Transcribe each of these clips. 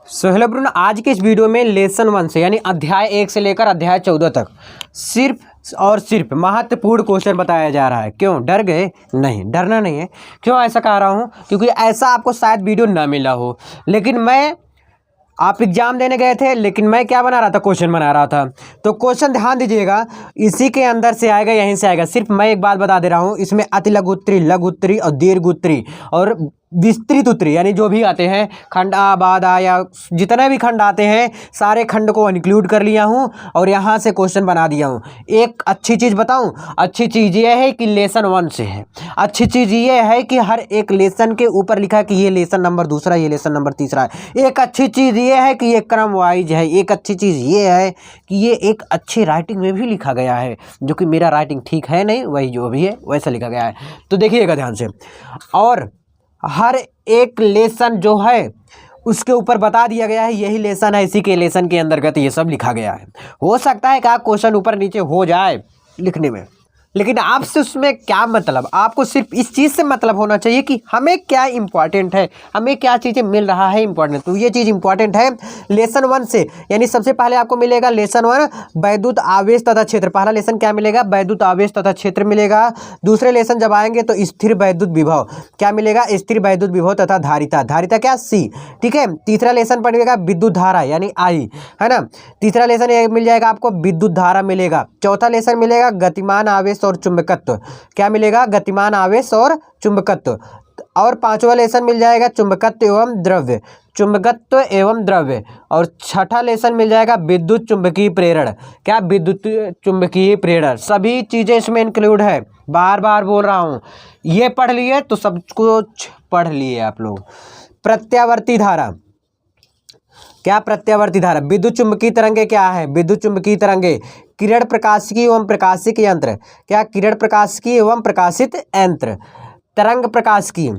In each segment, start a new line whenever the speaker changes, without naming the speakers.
Hello ब्रुन, आज के इस वीडियो में लेसन 1 से यानी अध्याय 1 से लेकर अध्याय 14 तक सिर्फ और सिर्फ महत्वपूर्ण क्वेश्चन बताया जा रहा है। क्यों डर गए? नहीं, डरना नहीं है। क्यों ऐसा कह रहा हूँ? क्योंकि ऐसा आपको शायद वीडियो ना मिला हो, लेकिन आप एग्जाम देने गए थे, लेकिन मैं क्या बना रहा था? क्वेश्चन बना रहा था। तो क्वेश्चन ध्यान दीजिएगा, इसी के अंदर से आएगा, यहीं से आएगा। सिर्फ मैं एक बात बता दे रहा हूँ, इसमें अति लघु उत्तरी, लघु उत्तरी और दीर्घ उत्तरी और विस्तृत उत्तरी यानी जो भी आते हैं खंड आ, बाद आ या जितने भी खंड आते हैं, सारे खंड को इंक्लूड कर लिया हूँ और यहाँ से क्वेश्चन बना दिया हूँ। एक अच्छी चीज़ बताऊँ, अच्छी चीज़ ये है कि लेसन 1 से है। अच्छी चीज़ ये है कि हर एक लेसन के ऊपर लिखा है कि ये लेसन नंबर दूसरा, ये लेसन नंबर तीसरा है। एक अच्छी चीज़ ये है कि ये क्रम वाइज है। एक अच्छी चीज़ ये है कि ये एक अच्छी राइटिंग में भी लिखा गया है, जो कि मेरा राइटिंग ठीक है नहीं, वही जो भी है वैसा लिखा गया है। तो देखिएगा ध्यान से, और हर एक लेसन जो है उसके ऊपर बता दिया गया है यही लेसन है, इसी के लेसन के अंतर्गत ये सब लिखा गया है। हो सकता है कि आप क्वेश्चन ऊपर नीचे हो जाए लिखने में, लेकिन आपसे उसमें क्या मतलब? आपको सिर्फ इस चीज़ से मतलब होना चाहिए कि हमें क्या इंपॉर्टेंट है, हमें क्या चीज़ें मिल रहा है इंपॉर्टेंट। तो ये चीज़ इंपॉर्टेंट है लेसन 1 से। यानी सबसे पहले आपको मिलेगा लेसन 1 वैद्युत आवेश तथा क्षेत्र। पहला लेसन क्या मिलेगा? वैद्युत आवेश तथा क्षेत्र मिलेगा। दूसरे लेसन जब आएंगे तो स्थिर वैद्युत विभव क्या मिलेगा? स्थिर वैद्युत विभव तथा धारिता। धारिता क्या? सी। ठीक है। तीसरा लेसन पड़ेगा विद्युत धारा यानी आई, है ना। तीसरा लेसन ये मिल जाएगा आपको, विद्युत धारा मिलेगा। चौथा लेसन मिलेगा गतिमान आवेश और चुंबकत्व। क्या मिलेगा? गतिमान आवेश और चुंबकत्व। और पांचवा लेसन मिल जाएगा चुंबकत्व एवं द्रव्य, चुंबकत्व एवं द्रव्य। और छठा लेसन मिल जाएगा विद्युत चुंबकीय प्रेरण। क्या? विद्युत चुंबकीय प्रेरण। सभी चीजें इसमें इंक्लूड है, बार बार बोल रहा हूं। ये पढ़ लिए तो सब कुछ पढ़ लिए आप लोग। प्रत्यावर्ती धारा क्या? प्रत्यावर्ती धारा। विद्युत चुंबकीय तरंगे क्या है? विद्युत चुंबकीय तरंगे किरण प्रकाशिकी एवं प्रकाशिक यंत्र। क्या? किरण प्रकाशिकी एवं प्रकाशित यंत्र। तरंग प्रकाशिकी,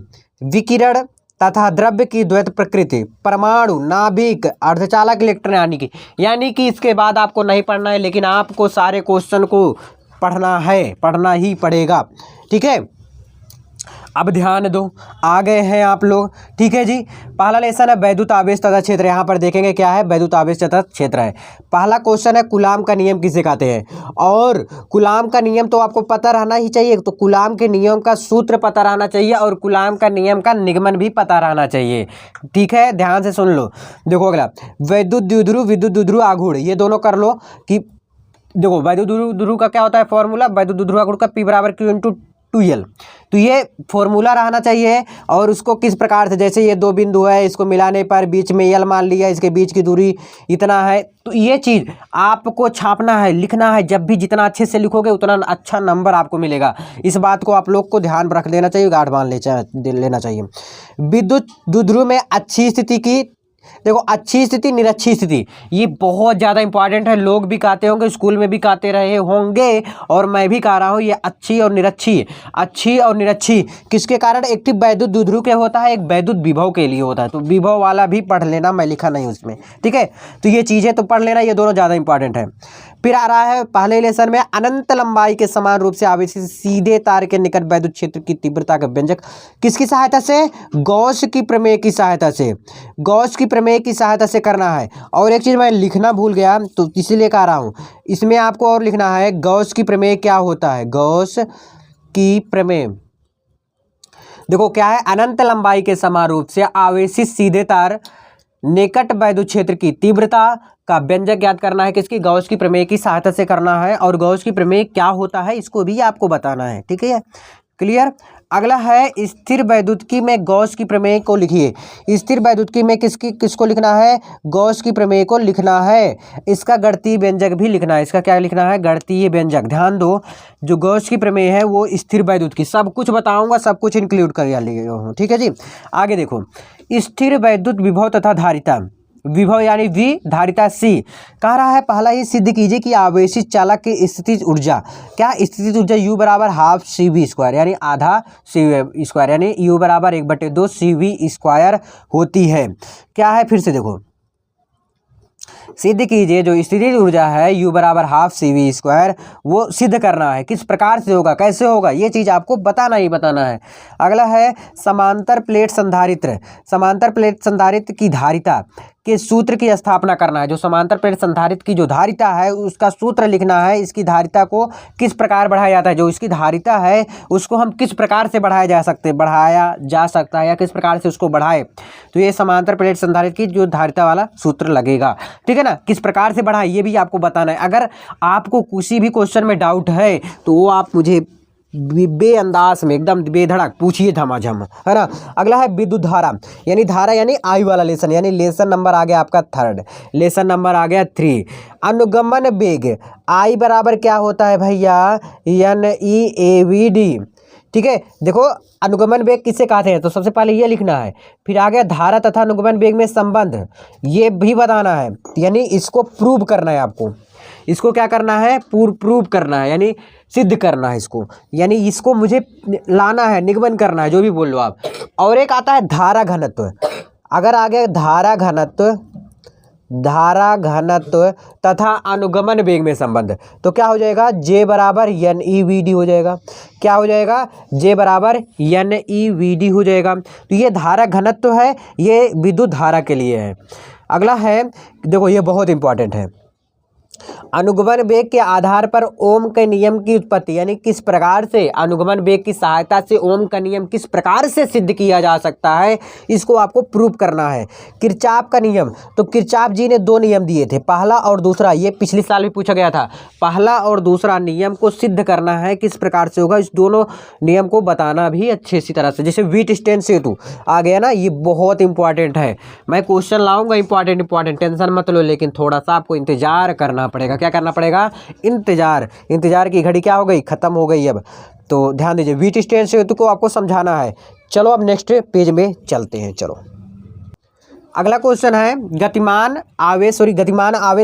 विकिरण तथा द्रव्य की द्वैत प्रकृति, परमाणु, नाभिक, अर्धचालक, इलेक्ट्रॉनिक। यानी कि इसके बाद आपको नहीं पढ़ना है, लेकिन आपको सारे क्वेश्चन को पढ़ना है, पढ़ना ही पड़ेगा। ठीक है, अब ध्यान दो, आ गए हैं आप लोग। ठीक है जी। पहला लेसन है वैद्युत आवेश तथा क्षेत्र। यहाँ पर देखेंगे क्या है? वैद्युत आवेश तथा क्षेत्र है। पहला क्वेश्चन है कूलाम का नियम किसे कहते हैं? और कूलाम का नियम तो आपको पता रहना ही चाहिए। तो कूलाम के नियम का सूत्र पता रहना चाहिए और कूलाम का नियम का निगमन भी पता रहना चाहिए। ठीक है, ध्यान से सुन लो। देखो अगला, वैद्युत द्विध्रुव, विद्युत द्विध्रुव आघूर्ण। ये दोनों कर लो कि देखो वैद्युत द्विध्रुव का क्या होता है फॉर्मूला? वैद्युत द्विध्रुव आघूर्ण का P = Q × 2L। तो ये फॉर्मूला रहना चाहिए। और उसको किस प्रकार से, जैसे ये दो बिंदु है, इसको मिलाने पर बीच में L मान लिया, इसके बीच की दूरी इतना है। तो ये चीज़ आपको छापना है, लिखना है। जब भी जितना अच्छे से लिखोगे उतना अच्छा नंबर आपको मिलेगा। इस बात को आप लोग को ध्यान रख लेना चाहिए, गार्ड मान लेना चाहिए। विद्युत द्विध्रुव में अच्छी स्थिति की, देखो अच्छी स्थिति, निरक्षी स्थिति, ये बहुत ज़्यादा इंपॉर्टेंट है। लोग भी कहते होंगे, स्कूल में भी कहते रहे होंगे और मैं भी कह रहा हूँ, ये अच्छी और निरक्षी। अच्छी और निरक्षी किसके कारण? एक वैद्युत द्विध्रुव के होता है, एक वैद्युत विभव के लिए होता है। तो विभव वाला भी पढ़ लेना, मैं लिखा नहीं उसमें। ठीक है, तो ये चीज़ें तो पढ़ लेना, ये दोनों ज़्यादा इंपॉर्टेंट है। फिर आ रहा है पहले लेसन में अनंत लंबाई के समान रूप से आवेशित सीधे तार के निकट वैद्युत क्षेत्र की तीव्रता का व्यंजक किसकी सहायता से? गॉस की प्रमेय की सहायता से। गॉस की प्रमेय की सहायता से करना है। और एक चीज़ मैं लिखना भूल गया, तो इसीलिए कह रहा हूँ, इसमें आपको और लिखना है गॉस की प्रमेय क्या होता है। गॉस की प्रमेय देखो क्या है? अनंत लंबाई के समान रूप से आवेशित सीधे तार निकट वैद्युत क्षेत्र की तीव्रता का व्यंजक ज्ञात करना है। किसकी? गॉस की प्रमेय की सहायता से करना है। और गॉस की प्रमेय क्या होता है इसको भी आपको बताना है। ठीक है, क्लियर। अगला है स्थिर वैद्युतिकी में गॉस की प्रमेय को लिखिए। स्थिर वैद्युतिकी में किसको लिखना है? गॉस की प्रमेय को लिखना है। इसका गणितीय व्यंजक भी लिखना है। इसका क्या लिखना है? गणितीय व्यंजक। ध्यान दो, जो गॉस की प्रमेय है वो स्थिर वैद्युतिकी, सब कुछ बताऊंगा, सब कुछ इंक्लूड कर लिया हूँ। ठीक है जी। आगे देखो, स्थिर वैद्युत विभव तथा धारिता। विभव यानी V, धारिता C। कह रहा है पहला ही सिद्ध कीजिए कि आवेशित चालक की स्थितिज ऊर्जा, क्या स्थितिज ऊर्जा U = ½ CV² यानी आधा CV² यानी U = 1/2 CV² होती है। क्या है? फिर से देखो, सिद्ध कीजिए जो स्थितिज ऊर्जा है U बराबर हाफ CV², वो सिद्ध करना है। किस प्रकार से होगा, कैसे होगा, ये चीज़ आपको बताना ही बताना है। अगला है समांतर प्लेट संधारित्र। समांतर प्लेट संधारित्र की धारिता के सूत्र की स्थापना करना है। जो समांतर प्लेट संधारित्र की जो धारिता है उसका सूत्र लिखना है। इसकी धारिता को किस प्रकार बढ़ाया जाता है, जो इसकी धारिता है उसको हम किस प्रकार से बढ़ाया जा सकता है या किस प्रकार से उसको बढ़ाए, तो ये समांतर प्लेट संधारित्र की जो धारिता वाला सूत्र लगेगा। ठीक है ना, किस प्रकार से बढ़ाए ये भी आपको बताना है। अगर आपको किसी भी क्वेश्चन में डाउट है तो वो आप मुझे बेअंदाज में एकदम बेधड़क पूछिए झमाझम, है ना। अगला है विद्युत धारा, यानी धारा यानी आई वाला लेसन, यानी लेसन नंबर आ गया आपका 3, लेसन नंबर आ गया 3। अनुगमन वेग आई बराबर क्या होता है भैया, NEAVD। ठीक है, देखो अनुगमन वेग किससे कहते हैं, तो सबसे पहले ये लिखना है। फिर आ गया धारा तथा अनुगमन वेग में संबंध, ये भी बताना है, यानी इसको प्रूव करना है आपको। इसको क्या करना है, प्रूव करना है, यानी सिद्ध करना है इसको, यानी इसको मुझे लाना है, निगमन करना है, जो भी बोल लो आप। और एक आता है धारा घनत्व। अगर आ गया धारा घनत्व तथा अनुगमन वेग में संबंध, तो क्या हो जाएगा, J बराबर NEVD हो जाएगा। क्या हो जाएगा, J बराबर NEVD हो जाएगा। तो ये धारा घनत्व है, ये विद्युत धारा के लिए है। अगला है, देखो ये बहुत इंपॉर्टेंट है, अनुगमन वेग के आधार पर ओम के नियम की उत्पत्ति, यानी किस प्रकार से अनुगमन वेग की सहायता से ओम का नियम किस प्रकार से सिद्ध किया जा सकता है, इसको आपको प्रूव करना है। किरचॉफ का नियम, तो किरचॉफ जी ने 2 नियम दिए थे, पहला और दूसरा, ये पिछले साल भी पूछा गया था। पहला और दूसरा नियम को सिद्ध करना है, किस प्रकार से होगा, इस दोनों नियम को बताना भी अच्छे सी तरह से। जैसे व्हीटस्टेन सेतु आ गया ना, ये बहुत इंपॉर्टेंट है। मैं क्वेश्चन लाऊंगा इंपॉर्टेंट, टेंशन मत लो, लेकिन थोड़ा सा आपको इंतजार करना पड़ेगा। क्या करना पड़ेगा, इंतजार की घड़ी क्या हो गई, खत्म हो गई अब। तो ध्यान दीजिए, व्हीटस्टेन सेतु को आपको समझाना है। चलो अब नेक्स्ट पेज में चलते हैं। चलो अगला क्वेश्चन है गतिमान आवेश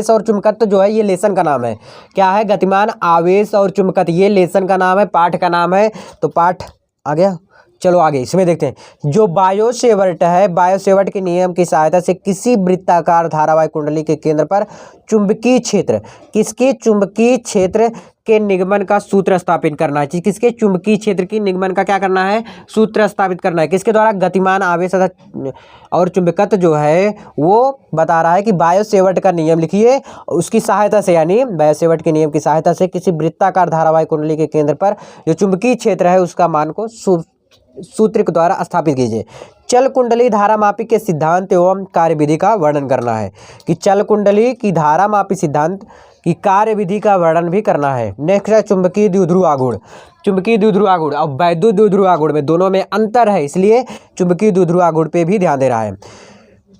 और चुंबकत्व, जो है ये लेसन का नाम है। क्या है, गतिमान आवेश और चुंबकत्व, ये लेसन का नाम है, पाठ का नाम है। तो पाठ आ गया, चलो आगे इसमें देखते हैं। जो बायोसेवर्ट है, बायोसेवर्ट के नियम की सहायता से किसी वृत्ताकार धारावाही कुंडली के केंद्र पर चुंबकीय क्षेत्र, किसके चुंबकीय क्षेत्र के निगमन का सूत्र स्थापित करना है। किसके चुंबकीय क्षेत्र की निगमन का क्या करना है, सूत्र स्थापित करना है। किसके द्वारा, गतिमान आवेश और चुंबकत्व जो है वो बता रहा है कि बायोसेवर्ट का नियम लिखिए, उसकी सहायता से, यानी बायोसेवर्ट के नियम की सहायता से किसी वृत्ताकार धारावाही कुंडली के केंद्र पर जो चुंबकीय क्षेत्र है उसका मान को सूत्र के द्वारा स्थापित कीजिए। चल कुंडली धारा मापी के सिद्धांत एवं कार्यविधि का वर्णन करना है, कि चल कुंडली की धारा मापी सिद्धांत की कार्यविधि का वर्णन भी करना है। नेक्स्ट है चुंबकीय द्विध्रुव आघूर्ण। चुंबकीय द्विध्रुव आघूर्ण और वैद्युत द्विध्रुव आघूर्ण में दोनों में अंतर है, इसलिए चुंबकीय द्विध्रुव आघूर्ण पे भी ध्यान दे रहा है।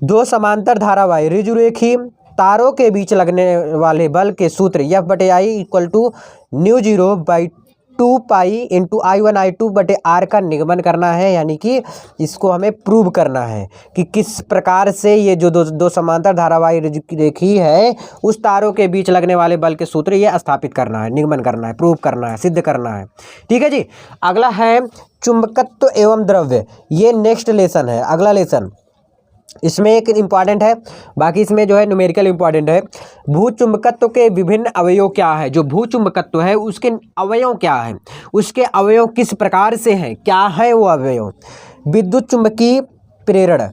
2 समांतर धारावाही ऋजुरेखी तारों के बीच लगने वाले बल के सूत्र F/I = μ0/2 pi into I1 I2 बटे R का निगमन करना है, यानी कि इसको हमें प्रूव करना है कि किस प्रकार से ये जो दो समांतर धारावाही रेखी है उस तारों के बीच लगने वाले बल के सूत्र ये स्थापित करना है, निगमन करना है, प्रूव करना है, सिद्ध करना है। ठीक है जी। अगला है चुंबकत्व एवं द्रव्य, ये नेक्स्ट लेसन है, अगला लेसन। इसमें एक इम्पॉर्टेंट है, बाकी इसमें जो है न्यूमेरिकल इम्पॉर्टेंट है। भूचुंबकत्व के विभिन्न अवयव क्या है, जो भूचुंबकत्व है उसके अवयव क्या है, उसके अवयव किस प्रकार से हैं, क्या है वो अवयव। विद्युत चुंबकीय प्रेरण,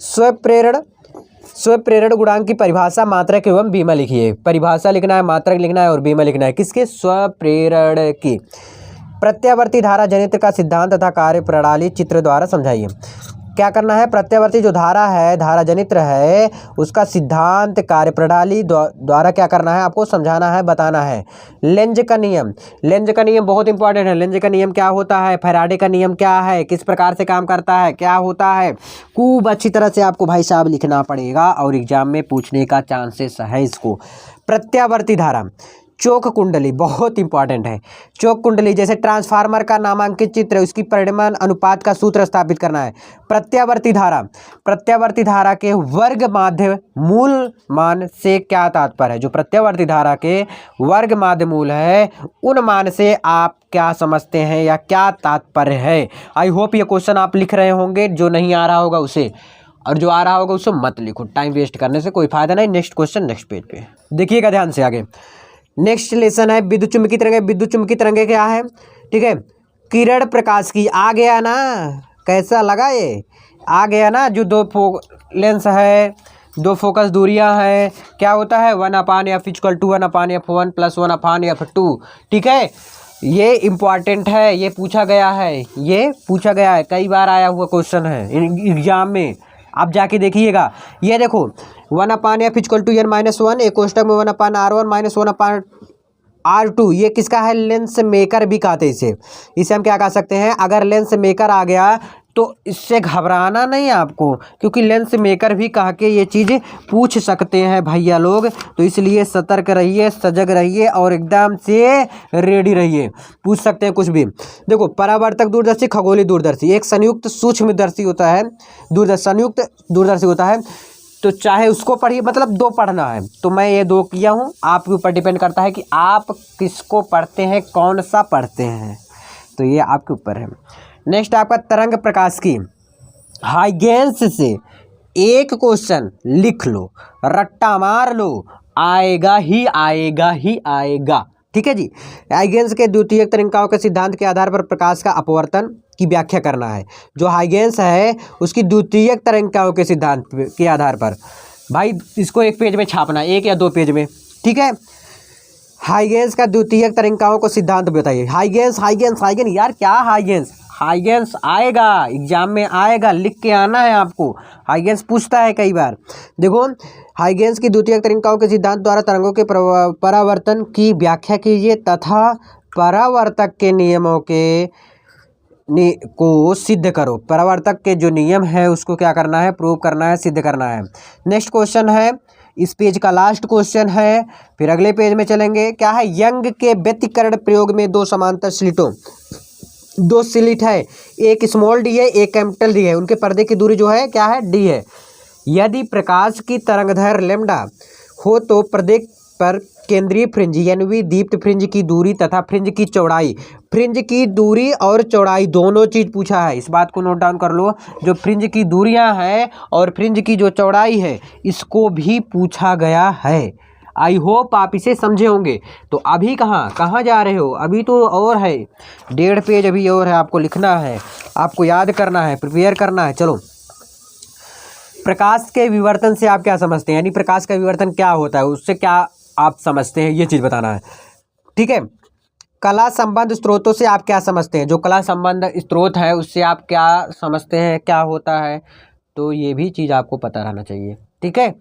स्वप्रेरण गुणांक की परिभाषा, मात्रक एवं बीमा लिखिए। परिभाषा लिखना है, मात्रक लिखना है और बीमा लिखना है, किसके, स्वप्रेरण की। प्रत्यावर्ती धारा जनित्र का सिद्धांत तथा कार्य प्रणाली चित्र द्वारा समझाइए। क्या करना है, प्रत्यावर्ती जो धारा है, धारा जनित्र है, उसका सिद्धांत कार्य प्रणाली द्वारा क्या करना है, आपको समझाना है, बताना है। लेंज का नियम, लेंज का नियम बहुत इंपॉर्टेंट है। लेंज का नियम क्या होता है, फैराडे का नियम क्या है, किस प्रकार से काम करता है, क्या होता है, खूब अच्छी तरह से आपको भाई साहब लिखना पड़ेगा और एग्जाम में पूछने का चांसेस है इसको। प्रत्यावर्ती धारा, चौक कुंडली बहुत इंपॉर्टेंट है। चौक कुंडली जैसे ट्रांसफार्मर का नामांकित चित्र, उसकी परिमाण अनुपात का सूत्र स्थापित करना है। प्रत्यावर्ती धारा, प्रत्यावर्ती धारा के वर्ग माध्य मूल मान से क्या तात्पर्य है, जो प्रत्यावर्ती धारा के वर्ग माध्य मूल है उन मान से आप क्या समझते हैं या क्या तात्पर्य है। आई होप ये क्वेश्चन आप लिख रहे होंगे, जो नहीं आ रहा होगा उसे और जो आ रहा होगा उसको मत लिखो, टाइम वेस्ट करने से कोई फायदा नहीं। नेक्स्ट क्वेश्चन नेक्स्ट पेज पे देखिएगा ध्यान से आगे। नेक्स्ट लेसन है विद्युत चुम्बकीय तरंगे। विद्युत चुम्बकीय तरंगे क्या है, ठीक है, किरण प्रकाश की। आ गया ना, कैसा लगा ये, आ गया ना। जो दो लेंस है, दो फोकस दूरियां हैं, क्या होता है 1/f equal to 1/f1 plus 1/f2। ठीक है, ये इम्पॉर्टेंट है, ये पूछा गया है, ये पूछा गया है, कई बार आया हुआ क्वेश्चन है एग्जाम में, आप जाके देखिएगा। ये देखो 1/f इक्वल टू n-1, एक कोष्टक में 1/r1 माइनस 1/r2, ये किसका है, लेंस मेकर भी कहते हैं इसे हम क्या कह सकते हैं। अगर लेंस मेकर आ गया तो इससे घबराना नहीं आपको, क्योंकि लेंस मेकर भी कह के ये चीज़ पूछ सकते हैं भैया लोग। तो इसलिए सतर्क रहिए, सजग रहिए और एकदम से रेडी रहिए, पूछ सकते हैं कुछ भी। देखो परावर्तक दूरदर्शी, खगोलीय दूरदर्शी, एक संयुक्त सूक्ष्मदर्शी होता है, संयुक्त दूरदर्शी होता है। तो चाहे उसको पढ़िए, मतलब दो पढ़ना है, तो मैं ये दो किया हूँ, आपके ऊपर डिपेंड करता है कि आप किसको पढ़ते हैं, कौन सा पढ़ते हैं, तो ये आपके ऊपर है। नेक्स्ट आपका तरंग प्रकाश की, हाइगेंस से एक क्वेश्चन लिख लो, रट्टा मार लो, आएगा ही आएगा ही आएगा। ठीक है जी। हाइगेंस के द्वितीयक तरंगिकाओं के सिद्धांत के आधार पर प्रकाश का अपवर्तन की व्याख्या करना है। जो हाइगेंस है उसकी द्वितीयक तरंगिकाओं के सिद्धांत के आधार पर, भाई इसको एक पेज में छापना, एक या दो पेज में, ठीक है। हाइगेंस का द्वितीयक तरंगिकाओं को सिद्धांत बताइए। हाइगेंस हाइगेंस हाइगेंस, यार क्या हाइगेंस, हाइगेंस आएगा एग्जाम में, आएगा, लिख के आना है आपको, हाइगेंस पूछता है कई बार। देखो हाइगेंस की द्वितीयक तरंगिकाओं के सिद्धांत द्वारा तरंगों के परावर्तन की व्याख्या कीजिए तथा परावर्तक के नियमों को सिद्ध करो। परावर्तक के जो नियम है उसको क्या करना है, प्रूव करना है, सिद्ध करना है। नेक्स्ट क्वेश्चन है, इस पेज का लास्ट क्वेश्चन है, फिर अगले पेज में चलेंगे। क्या है, यंग के व्यतिकरण प्रयोग में दो समांतर स्लिटों, दो स्लिट है, एक स्मॉल डी है, एक कैपिटल डी है, उनके पर्दे की दूरी जो है क्या है, डी है। यदि प्रकाश की तरंगदैर्घ्य लैम्डा हो तो प्रत्येक पर केंद्रीय फ्रिंज यानी दीप्त फ्रिंज की दूरी तथा फ्रिंज की चौड़ाई, फ्रिंज की दूरी और चौड़ाई दोनों चीज़ पूछा है, इस बात को नोट डाउन कर लो। जो फ्रिंज की दूरियां हैं और फ्रिंज की जो चौड़ाई है इसको भी पूछा गया है। आई होप आप इसे समझे होंगे। तो अभी कहाँ जा रहे हो, अभी तो और है, 1.5 पेज अभी और है, आपको लिखना है, आपको याद करना है, प्रिपेयर करना है। चलो, प्रकाश के विवर्तन से आप क्या समझते हैं, यानी प्रकाश का विवर्तन क्या होता है, उससे क्या आप समझते हैं, ये चीज़ बताना है। ठीक है, कला संबंध स्रोतों से आप क्या समझते हैं, जो कला संबंध स्रोत है उससे आप क्या समझते हैं, क्या होता है, तो ये भी चीज़ आपको पता रहना चाहिए। ठीक है,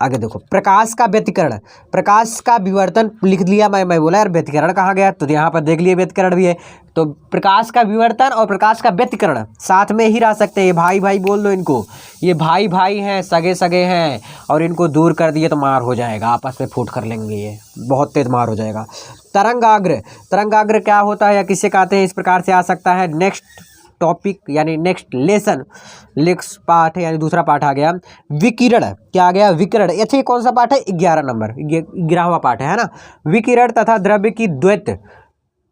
आगे देखो, प्रकाश का व्यतिकरण, प्रकाश का विवर्तन लिख लिया मैं बोला यार व्यतिकरण कहाँ गया, तो यहाँ पर देख लिए व्यतिकरण भी है। तो प्रकाश का विवर्तन और प्रकाश का व्यतिकरण साथ में ही रह सकते हैं। ये भाई भाई बोल दो इनको, ये भाई भाई हैं, सगे सगे हैं, और इनको दूर कर दिए तो मार हो जाएगा, आपस में फूट कर लेंगे, ये बहुत तेज मार हो जाएगा। तरंगाग्र, तरंगाग्र क्या होता है या किसे कहते हैं, इस प्रकार से आ सकता है। नेक्स्ट टॉपिक यानी नेक्स्ट लेसन, नेक्स्ट पार्ट है, यानी दूसरा पार्ट आ गया विकिरण। क्या आ गया, विकिरण। अच्छा, ये कौन सा पार्ट है, 11 नंबर, 11वां पार्ट है ना। विकिरण तथा द्रव्य की द्वैत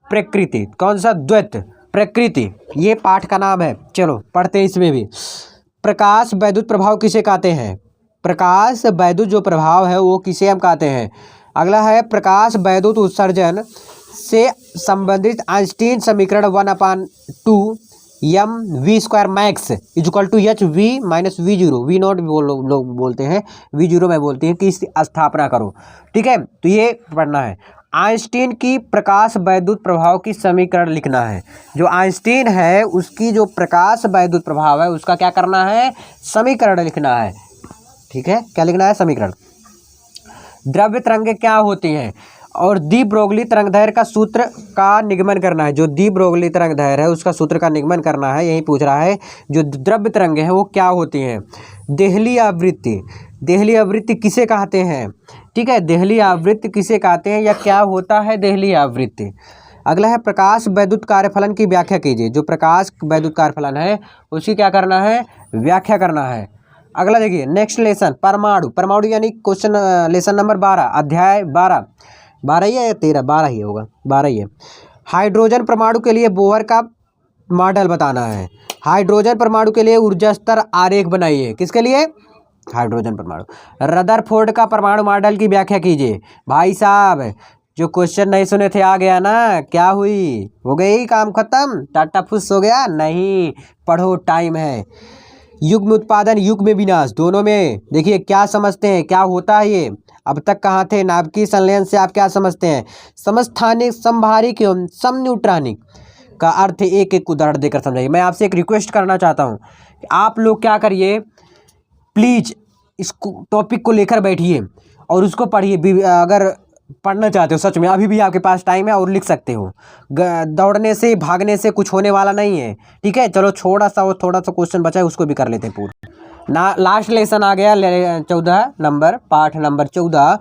प्रकृति, कौन सा, द्वैत प्रकृति, ये पाठ का नाम है। चलो पढ़ते हैं इसमें भी। प्रकाश वैद्युत प्रभाव किसे कहते हैं, प्रकाश वैद्युत जो प्रभाव है वो किसे हम कहते हैं। अगला है, प्रकाश वैद्युत उत्सर्जन से संबंधित आइंस्टीन समीकरण 1/2 mv² max equal to hv minus v0, v0 लोग बोलते हैं, v0 में बोलते हैं कि इसकी स्थापना करो। ठीक है, तो ये पढ़ना है। आइंस्टीन की प्रकाश वैद्युत प्रभाव की समीकरण लिखना है। जो आइंस्टीन है उसकी जो प्रकाश वैद्युत प्रभाव है उसका क्या करना है, समीकरण लिखना है। ठीक है, क्या लिखना है, समीकरण। द्रव्य तरंगें क्या होती हैं और दी ब्रोगली तरंगदैर्घ्य का सूत्र का निगमन करना है। जो दी ब्रोगली तरंगदैर्घ्य है उसका सूत्र का निगमन करना है, यही पूछ रहा है। जो द्रव्य तरंगें हैं वो क्या होती हैं। देहली आवृत्ति, देहली आवृत्ति किसे कहते हैं। ठीक है, देहली आवृत्ति किसे कहते हैं या क्या होता है देहली आवृत्ति। अगला है, प्रकाश वैद्युत कार्यफलन की व्याख्या कीजिए। जो प्रकाश वैद्युत कार्यफलन है उसकी क्या करना है, व्याख्या करना है। अगला देखिए, नेक्स्ट लेसन, परमाणु। परमाणु यानी क्वेश्चन लेसन नंबर 12, अध्याय 12 ही है या 13, 12 ही होगा, 12 ही है। हाइड्रोजन परमाणु के लिए बोहर का मॉडल बताना है। हाइड्रोजन परमाणु के लिए ऊर्जा स्तर आरेख बनाइए। किसके लिए? हाइड्रोजन परमाणु। रदरफोर्ड का परमाणु मॉडल की व्याख्या कीजिए। भाई साहब जो क्वेश्चन नहीं सुने थे आ गया ना, क्या हुई, हो गई काम खत्म, टाटा फुस हो गया? नहीं, पढ़ो, टाइम है। युग्म उत्पादन युग्म विनाश, दोनों में देखिए क्या समझते हैं, क्या होता है ये, अब तक कहाँ थे? नाभिकीय संलयन से आप क्या समझते हैं? समस्थानिक, समभारिक एवं समन्यूट्रॉनिक का अर्थ एक एक उदाहरण देकर समझाइए। मैं आपसे एक रिक्वेस्ट करना चाहता हूँ कि आप लोग क्या करिए, प्लीज़ इस टॉपिक को लेकर बैठिए और उसको पढ़िए। अगर पढ़ना चाहते हो सच में, अभी भी आपके पास टाइम है और लिख सकते हो। दौड़ने से भागने से कुछ होने वाला नहीं है, ठीक है। चलो थोड़ा सा क्वेश्चन बचा है, उसको भी कर लेते हैं पूरा ना। लास्ट लेसन आ गया 14 नंबर, पाठ नंबर 14,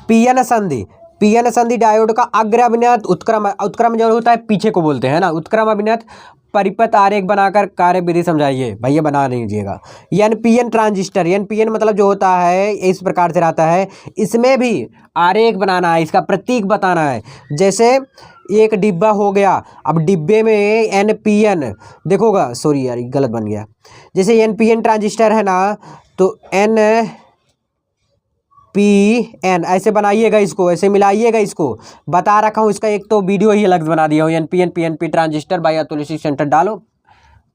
पीएन संधि। पीएन संधि डायोड का अग्र अभिनत उत्क्रम जो होता है पीछे को बोलते हैं ना, उत्क्रम अभिनत परिपथ आरेख बनाकर कार्य विधि समझाइए। भैया बना लीजिएगा। एनपीएन ट्रांजिस्टर, एनपीएन मतलब जो होता है इस प्रकार से रहता है, इसमें भी आरेख बनाना है, इसका प्रतीक बताना है। जैसे एक डिब्बा हो गया, अब डिब्बे में एनपीएन देखोगा, सॉरी यार गलत बन गया। जैसे एनपीएन ट्रांजिस्टर है ना, तो एन ऐसे बनाइएगा, इसको ऐसे मिलाइएगा, इसको बता रखा हूँ। इसका एक तो वीडियो ही अलग बना दिया हूँ, NPN PNP transistor by Atul electric centre, डालो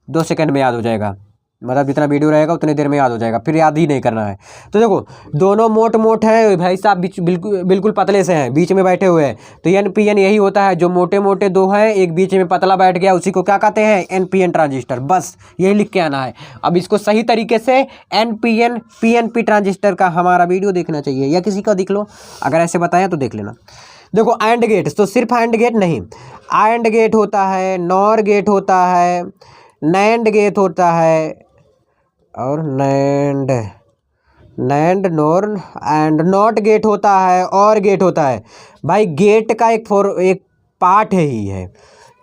2 सेकंड में याद हो जाएगा। मतलब जितना वीडियो रहेगा उतनी देर में याद हो जाएगा, फिर याद ही नहीं करना है। तो देखो दोनों मोट है भाई साहब, बिल्कुल पतले से हैं, बीच में बैठे हुए हैं। तो एनपीएन यही होता है, जो मोटे मोटे दो हैं, एक बीच में पतला बैठ गया, उसी को क्या कहते हैं? NPN transistor. बस यही लिख के आना है। अब इसको सही तरीके से एनपीएन पीएनपी ट्रांजिस्टर का हमारा वीडियो देखना चाहिए, या किसी का दिख लो, अगर ऐसे बताया तो देख लेना। देखो एंड गेट, तो सिर्फ एंड गेट नहीं, एंड गेट होता है, नॉर गेट होता है, नैंड गेट होता है, और NAND NOR and not gate होता है, और गेट होता है। भाई गेट का एक पार्ट ही है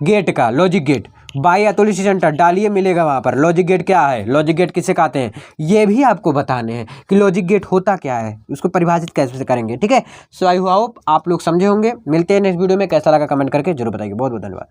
गेट का, logic gate. By Atul centre डालिए, मिलेगा वहाँ पर। लॉजिक गेट क्या है, लॉजिक गेट किसे कहते हैं, ये भी आपको बताने हैं कि लॉजिक गेट होता क्या है, उसको परिभाषित कैसे करेंगे, ठीक है। सो आई होप आप लोग समझे होंगे। मिलते हैं नेक्स्ट वीडियो में, कैसा लगा कमेंट करके जरूर बताइए। बहुत बहुत धन्यवाद।